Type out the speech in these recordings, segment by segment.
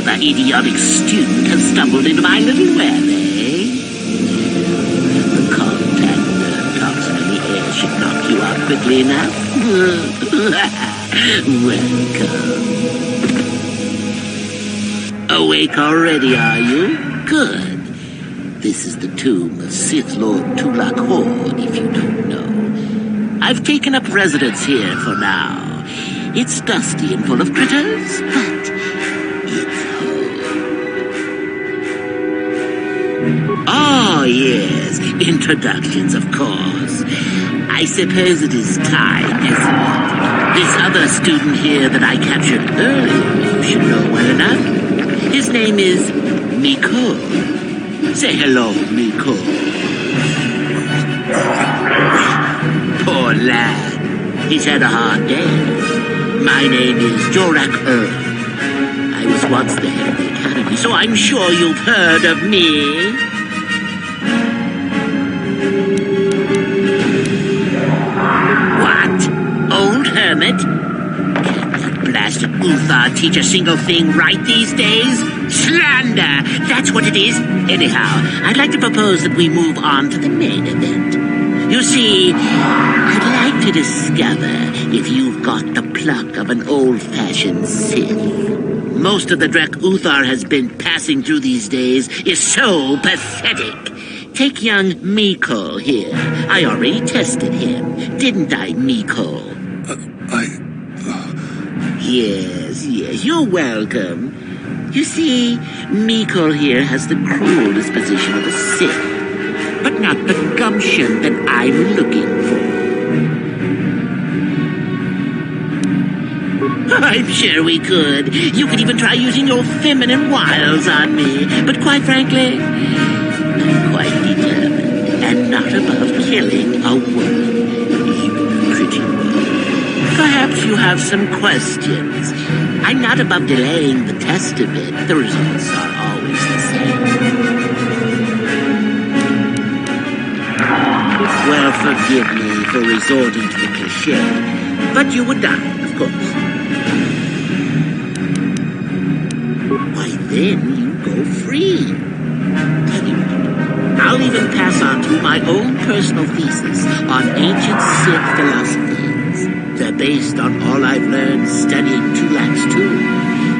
other idiotic student has stumbled into my little web, eh? The contact tops in the air should knock you out quickly enough. Welcome. Awake already, are you? Good. This is the tomb of Sith Lord Tulak Horde, if you don't know. I've taken up residence here for now. It's dusty and full of critters, but it's home. Oh, yes, introductions, of course. I suppose it is time, isn't it? This other student here that I captured earlier, you should know well enough. His name is Miko. Say hello, Miko. Poor lad. He's had a hard day. My name is Jorak Earl. I was once the head of the academy, so I'm sure you've heard of me. What? Old hermit? Can that blasted Uthar teach a single thing right these days? Slander! That's what it is. Anyhow, I'd like to propose that we move on to the main event. You see, I'd like to discover if you've got the pluck of an old-fashioned Sith. Most of the Drek Uthar has been passing through these days is so pathetic. Take young Miko here. I already tested him, didn't I, Miko? Yes, you're welcome. You see, Miko here has the cruel disposition of a Sith, but not the gumption that I'm looking for. I'm sure we could. You could even try using your feminine wiles on me, but quite frankly, I'm quite determined and not above killing a woman, even a pretty one. Perhaps you have some questions. I'm not above delaying the test a bit. The results are always the same. Well, forgive me for resorting to the cliché, but you would die, of course. Why then, you go free. Tell you what, I'll even pass on to my own personal thesis on ancient Sith philosophies. They're based on all I've learned studying Tulak's tomb.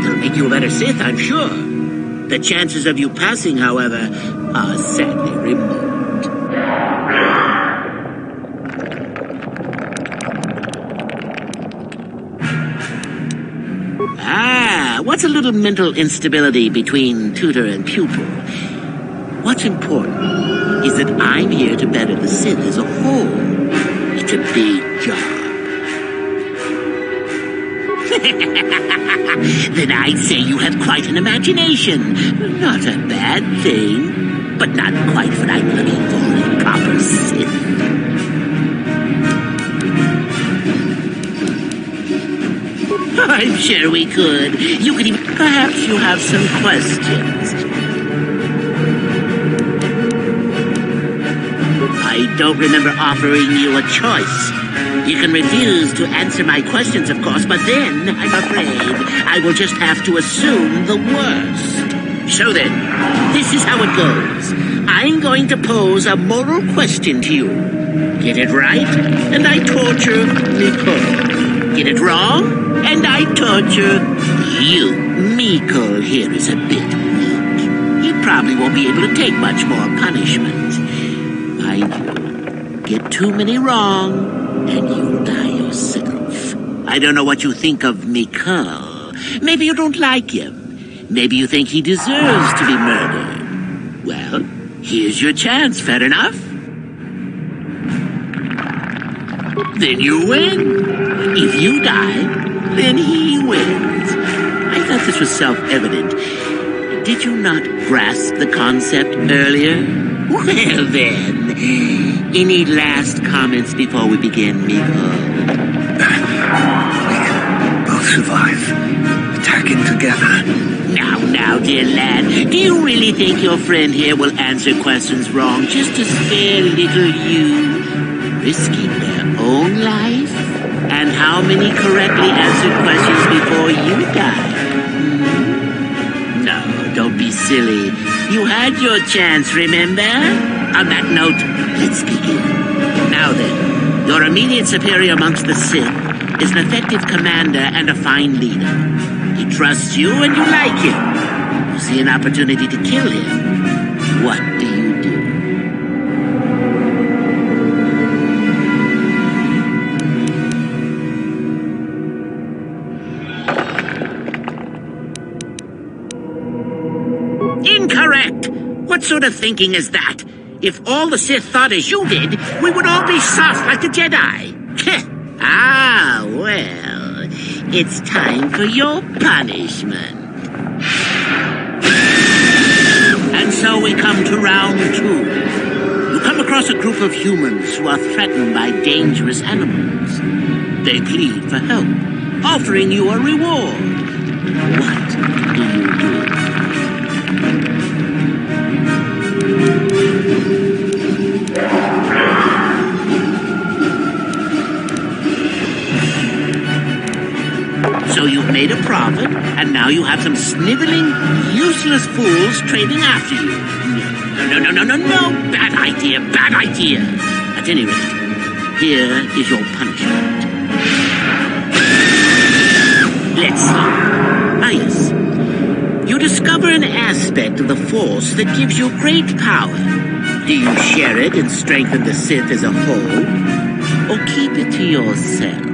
They'll make you a better Sith, I'm sure. The chances of you passing, however, are sadly remote. What's a little mental instability between tutor and pupil? What's important is that I'm here to better the Sith as a whole. It's a big job. Then I'd say you have quite an imagination. Not a bad thing, but not quite what I'm looking for in proper Sith. I'm sure we could. You could even... Perhaps you have some questions. I don't remember offering you a choice. You can refuse to answer my questions, of course, but then, I'm afraid, I will just have to assume the worst. So then, this is how it goes. I'm going to pose a moral question to you. Get it right, and I torture Miko. Get it wrong, and I torture you. Miko here is a bit weak. He probably won't be able to take much more punishment. Mind you, get too many wrong, and you'll die yourself. I don't know what you think of Miko. Maybe you don't like him. Maybe you think he deserves to be murdered. Well, here's your chance, fair enough? Then you win. If you die, then he wins. I thought this was self-evident. Did you not grasp the concept earlier? Well then, any last comments before we begin, Miko? We can both survive. Attacking together. Now, dear lad, do you really think your friend here will answer questions wrong just to spare little you? Risking their own life? And how many correctly answered questions before you die? silly. You had your chance, remember? On that note, let's begin. Now then, your immediate superior amongst the Sith is an effective commander and a fine leader. He trusts you and you like him. You see an opportunity to kill him. What do you do? Incorrect! What sort of thinking is that? If all the Sith thought as you did, we would all be soft like the Jedi. Ah, well, it's time for your punishment. And so we come to round 2. You come across a group of humans who are threatened by dangerous animals. They plead for help, offering you a reward. What do you do? So you've made a profit, and now you have some sniveling, useless fools trading after you. No. Bad idea, bad idea. At any rate, here is your punishment. Let's see. Ah, yes. You discover an aspect of the Force that gives you great power. Do you share it and strengthen the Sith as a whole, or keep it to yourself?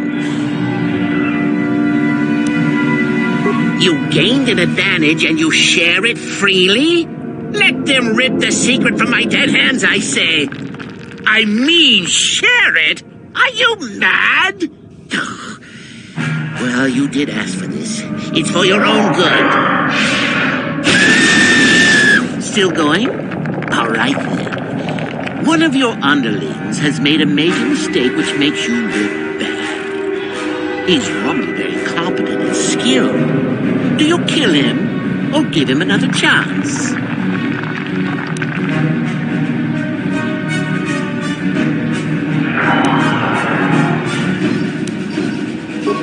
You gained an advantage and you share it freely? Let them rip the secret from my dead hands, I say. I mean, share it? Are you mad? Well, you did ask for this. It's for your own good. Still going? All right, then. One of your underlings has made a major mistake which makes you look bad. He's normally very competent and skilled. Do you kill him, or give him another chance?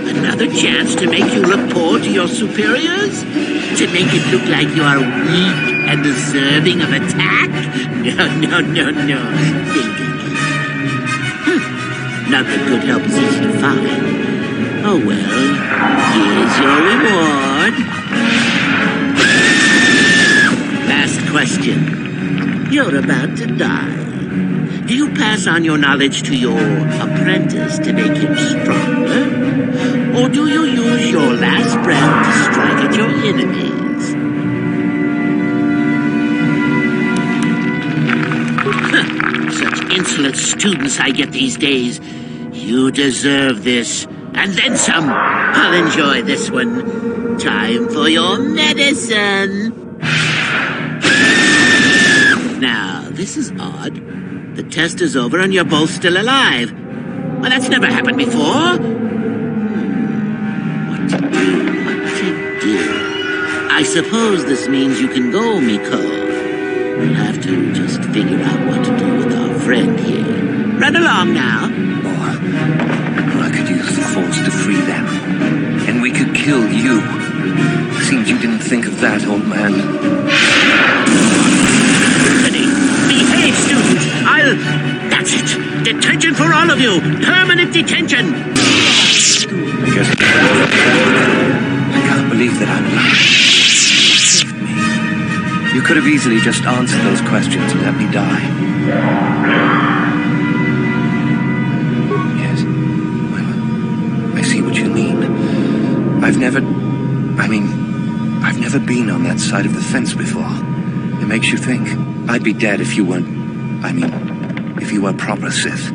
Another chance to make you look poor to your superiors? To make it look like you are weak and deserving of attack? No. Not that good help is easy to find. Oh well, here's your reward. Last question. You're about to die. Do you pass on your knowledge to your apprentice to make him stronger? Or do you use your last breath to strike at your enemies? Such insolent students I get these days. You deserve this. And then some. I'll enjoy this one. Time for your medicine. Now, this is odd. The test is over and you're both still alive. Well, that's never happened before. What to do? I suppose this means you can go, Miko. We'll have to just figure out what to do with our friend here. Run along now. I could use the Force to free them. And we could kill you. Seems you didn't think of that, old man. Behave, students! That's it! Detention for all of you! Permanent detention! I can't believe that I'm alive. Saved me. You could have easily just answered those questions and let me die. I've never been on that side of the fence before. It makes you think. I'd be dead if you weren't... if you were proper Sith.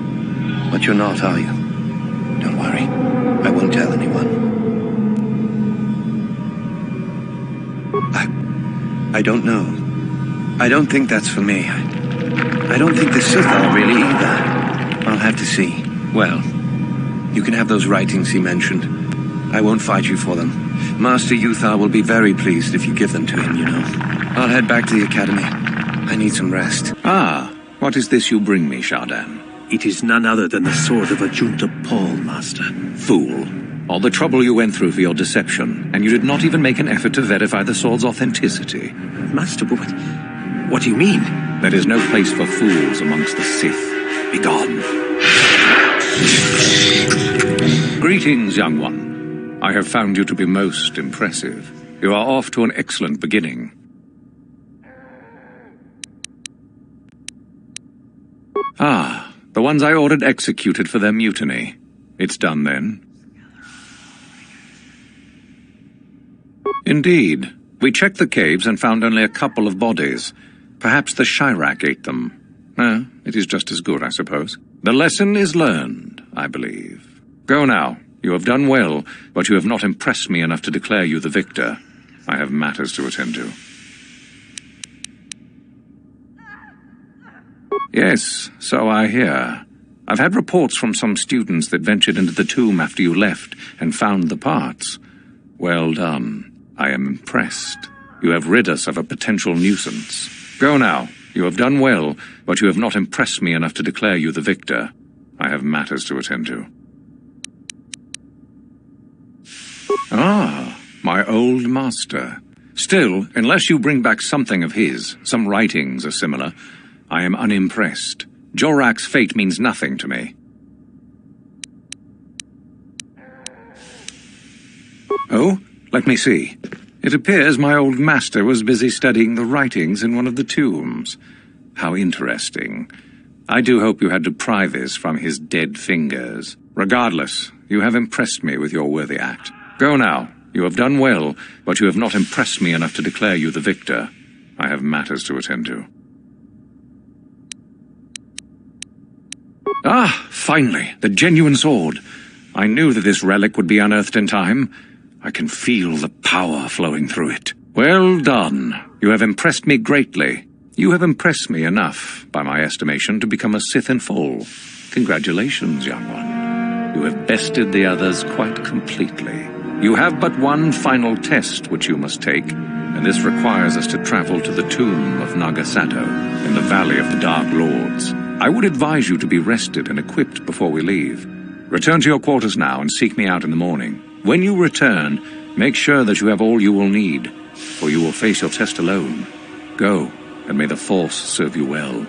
But you're not, are you? Don't worry. I won't tell anyone. I don't know. I don't think that's for me. I don't think the Sith are really either. I'll have to see. Well, you can have those writings he mentioned. I won't fight you for them. Master Yuthar will be very pleased if you give them to him, you know. I'll head back to the academy. I need some rest. Ah, what is this you bring me, Shardan? It is none other than the sword of Ajunta Paul, Master. Fool. All the trouble you went through for your deception, and you did not even make an effort to verify the sword's authenticity. Master, what do you mean? There is no place for fools amongst the Sith. Begone. Greetings, young one. I have found you to be most impressive. You are off to an excellent beginning. Ah, the ones I ordered executed for their mutiny. It's done then. Indeed. We checked the caves and found only a couple of bodies. Perhaps the Chirac ate them. It is just as good, I suppose. The lesson is learned, I believe. Go now. You have done well, but you have not impressed me enough to declare you the victor. I have matters to attend to. Yes, so I hear. I've had reports from some students that ventured into the tomb after you left and found the parts. Well done. I am impressed. You have rid us of a potential nuisance. Go now. You have done well, but you have not impressed me enough to declare you the victor. I have matters to attend to. Ah, my old master. Still, unless you bring back something of his, some writings are similar, I am unimpressed. Jorac's fate means nothing to me. Oh? Let me see. It appears my old master was busy studying the writings in one of the tombs. How interesting. I do hope you had to pry this from his dead fingers. Regardless, you have impressed me with your worthy act. Go now. You have done well, but you have not impressed me enough to declare you the victor. I have matters to attend to. Ah, finally, the genuine sword. I knew that this relic would be unearthed in time. I can feel the power flowing through it. Well done. You have impressed me greatly. You have impressed me enough, by my estimation, to become a Sith in full. Congratulations, young one. You have bested the others quite completely. You have but one final test which you must take, and this requires us to travel to the tomb of Nagasato, in the Valley of the Dark Lords. I would advise you to be rested and equipped before we leave. Return to your quarters now and seek me out in the morning. When you return, make sure that you have all you will need, for you will face your test alone. Go, and may the Force serve you well.